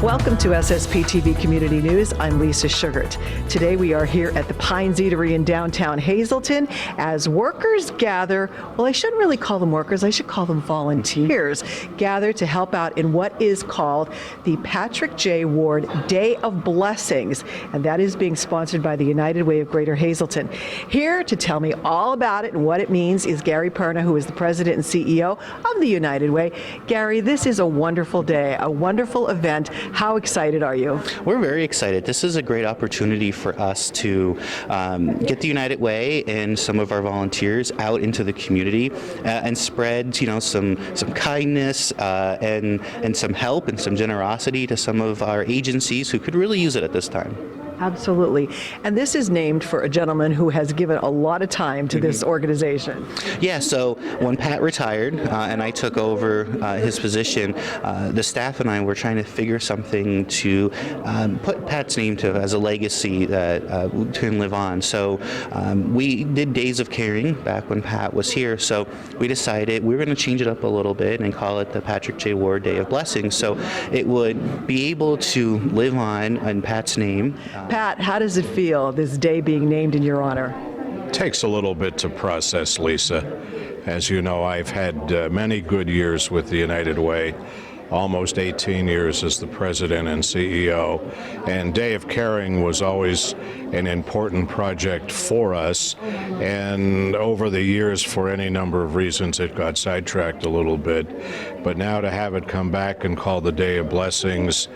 Welcome to SSPTV Community News. I'm Lisa Sugart. Today we are here at the Pines Eatery in downtown Hazleton as workers gather, well, I shouldn't really call them workers, I should call them volunteers, gather to help out in what is called the Patrick J. Ward Day of Blessings, and that is being sponsored by the United Way of Greater Hazleton. Here to tell me all about it and what it means is Gary Perna, who is the president and CEO of the United Way. Gary, this is a wonderful day, a wonderful event. How excited are you? We're very excited. This is a great opportunity for us to get the United Way and some of our volunteers out into the community and spread, some kindness and some help and some generosity to some of our agencies who could really use it at this time. Absolutely. And this is named for a gentleman who has given a lot of time to this organization. Yeah, so when Pat retired and I took over his position, the staff and I were trying to figure something to put Pat's name to as a legacy that can live on. So we did Days of Caring back when Pat was here. So we decided we were going to change it up a little bit and call it the Patrick J. Ward Day of Blessings. So it would be able to live on in Pat's name. Pat, how does it feel, this day being named in your honor? Takes a little bit to process, Lisa. As you know, I've had many good years with the United Way, almost 18 years as the president and CEO, and Day of Caring was always an important project for us, and over the years, for any number of reasons, it got sidetracked a little bit. But now to have it come back and called the Day of Blessings,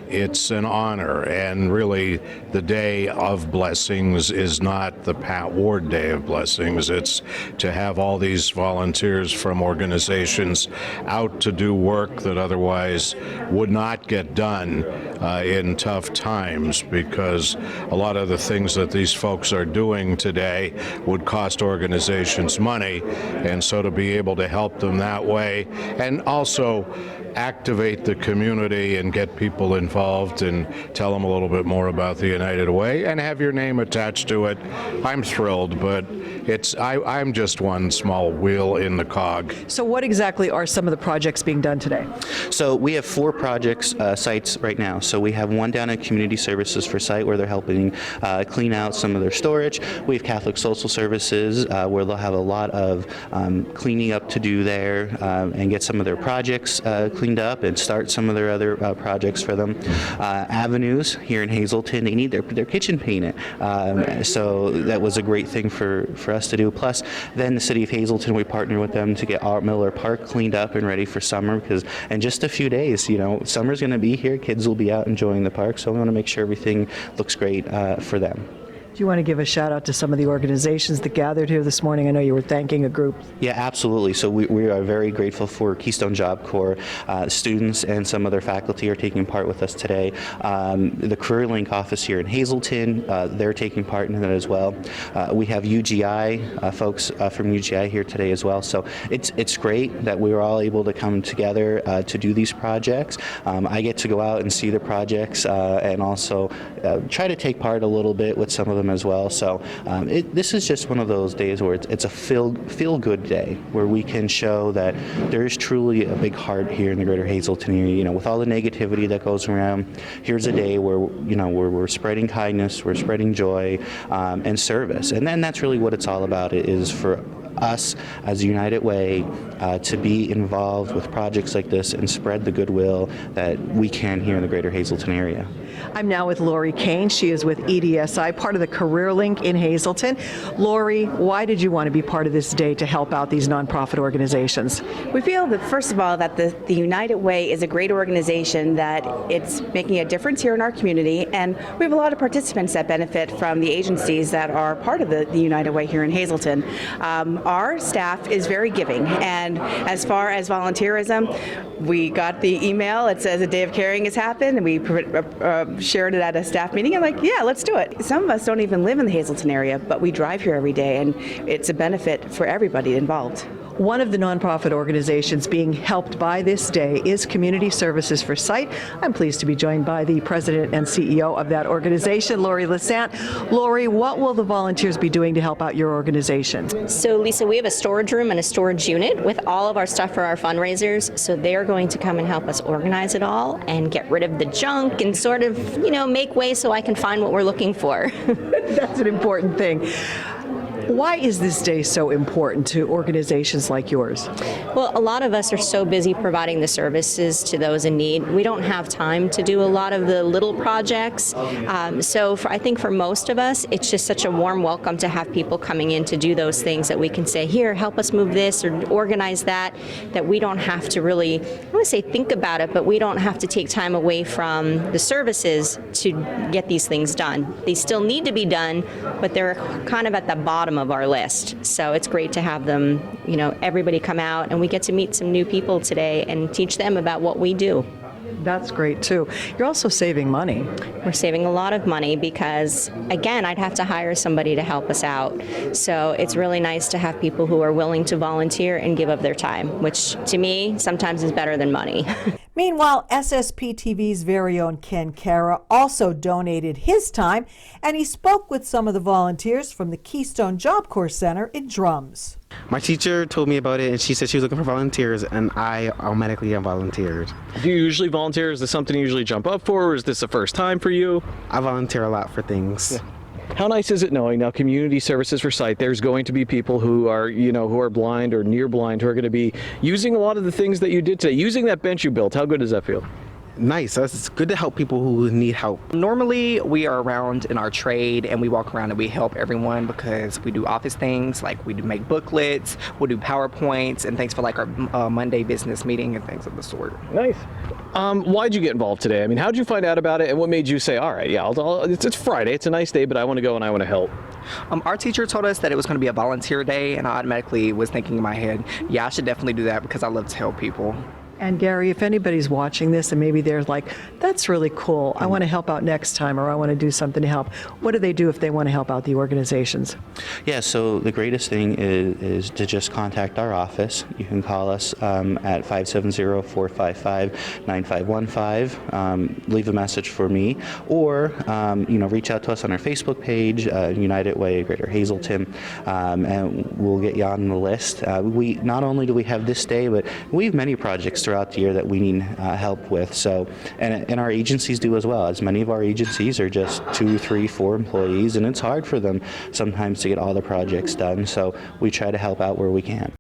it's an honor, and really the Day of Blessings is not the Pat Ward Day of Blessings. It's to have all these volunteers from organizations out to do work that otherwise would not get done in tough times, because a lot of the things that these folks are doing today would cost organizations money, and so to be able to help them that way and also activate the community and get people involved and tell them a little bit more about the United Way and have your name attached to it, I'm thrilled, but I'm just one small wheel in the cog. So what exactly are some of the projects being done today? So we have 4 projects sites right now. So we have one down at Community Services for Site where they're helping clean out some of their storage. We have Catholic Social Services where they'll have a lot of cleaning up to do there and get some of their projects cleaned up and start some of their other projects for them. Avenues here in Hazleton, they need their kitchen painted. So that was a great thing for us to do. Plus, then the City of Hazleton, we partnered with them to get Art Miller Park cleaned up and ready for summer, because in just a few days, summer's going to be here. Kids will be out enjoying the park, so we want to make sure everything looks great for them. Do you want to give a shout out to some of the organizations that gathered here this morning? I know you were thanking a group. Yeah, absolutely. So we are very grateful for Keystone Job Corps. Students and some other faculty are taking part with us today. The Career Link office here in Hazleton, they're taking part in that as well. We have UGI, folks from UGI here today as well. So it's great that we were all able to come together to do these projects. I get to go out and see the projects and also try to take part a little bit with some of them as well. So this is just one of those days where it's a feel-good day where we can show that there is truly a big heart here in the Greater Hazleton area. With all the negativity that goes around, here's a day where where we're spreading kindness, we're spreading joy and service, and then that's really what it's all about. It is for us as a United Way to be involved with projects like this and spread the goodwill that we can here in the Greater Hazleton area. I'm now with Lori Kane. She is with EDSI, part of the Career Link in Hazleton. Lori, why did you want to be part of this day to help out these nonprofit organizations? We feel that, first of all, that the United Way is a great organization, that it's making a difference here in our community, and we have a lot of participants that benefit from the agencies that are part of the United Way here in Hazleton. Our staff is very giving, and as far as volunteerism, we got the email. It says a Day of Caring has happened, and we shared it at a staff meeting. I'm like, yeah, let's do it. Some of us don't even live in the Hazleton area, but we drive here every day, and it's a benefit for everybody involved. One of the nonprofit organizations being helped by this day is Community Services for Sight. I'm pleased to be joined by the president and CEO of that organization, Lori Lassant. Lori, what will the volunteers be doing to help out your organization? So, Lisa, we have a storage room and a storage unit with all of our stuff for our fundraisers. So they're going to come and help us organize it all and get rid of the junk and sort of, make way so I can find what we're looking for. That's an important thing. Why is this day so important to organizations like yours? Well, a lot of us are so busy providing the services to those in need. We don't have time to do a lot of the little projects. I think for most of us, it's just such a warm welcome to have people coming in to do those things that we can say, here, help us move this or organize that we don't have to really, I don't want to say think about it, but we don't have to take time away from the services to get these things done. They still need to be done, but they're kind of at the bottom of our list. So it's great to have them, everybody come out, and we get to meet some new people today and teach them about what we do. That's great too. You're also saving money. We're saving a lot of money because, again, I'd have to hire somebody to help us out. So it's really nice to have people who are willing to volunteer and give up their time, which to me sometimes is better than money. Meanwhile, SSPTV's very own Ken Cara also donated his time, and he spoke with some of the volunteers from the Keystone Job Corps Center in Drums. My teacher told me about it, and she said she was looking for volunteers, and I automatically volunteered. Do you usually volunteer? Is this something you usually jump up for, or is this the first time for you? I volunteer a lot for things. Yeah. How nice is it knowing now Community Services for Sight, there's going to be people who are, who are blind or near blind who are going to be using a lot of the things that you did today, using that bench you built. How good does that feel? Nice. It's good to help people who need help. Normally, we are around in our trade and we walk around and we help everyone because we do office things, like we do make booklets, we'll do PowerPoints and things for like our Monday business meeting and things of the sort. Nice. Why'd you get involved today? I mean, how'd you find out about it, and what made you say, all right, yeah, it's Friday, it's a nice day, but I want to go and I want to help? Our teacher told us that it was going to be a volunteer day, and I automatically was thinking in my head, yeah, I should definitely do that because I love to help people. And Gary, if anybody's watching this and maybe they're like, that's really cool, I want to help out next time, or I want to do something to help, what do they do if they want to help out the organizations? Yeah, so the greatest thing is to just contact our office. You can call us at 570-455-9515, leave a message for me, or reach out to us on our Facebook page, United Way Greater Hazleton, and we'll get you on the list. We not only do we have this day, but we have many projects throughout the year that we need help with. So, and our agencies do as well. As many of our agencies are just 2, 3, 4 employees, and it's hard for them sometimes to get all the projects done. So we try to help out where we can.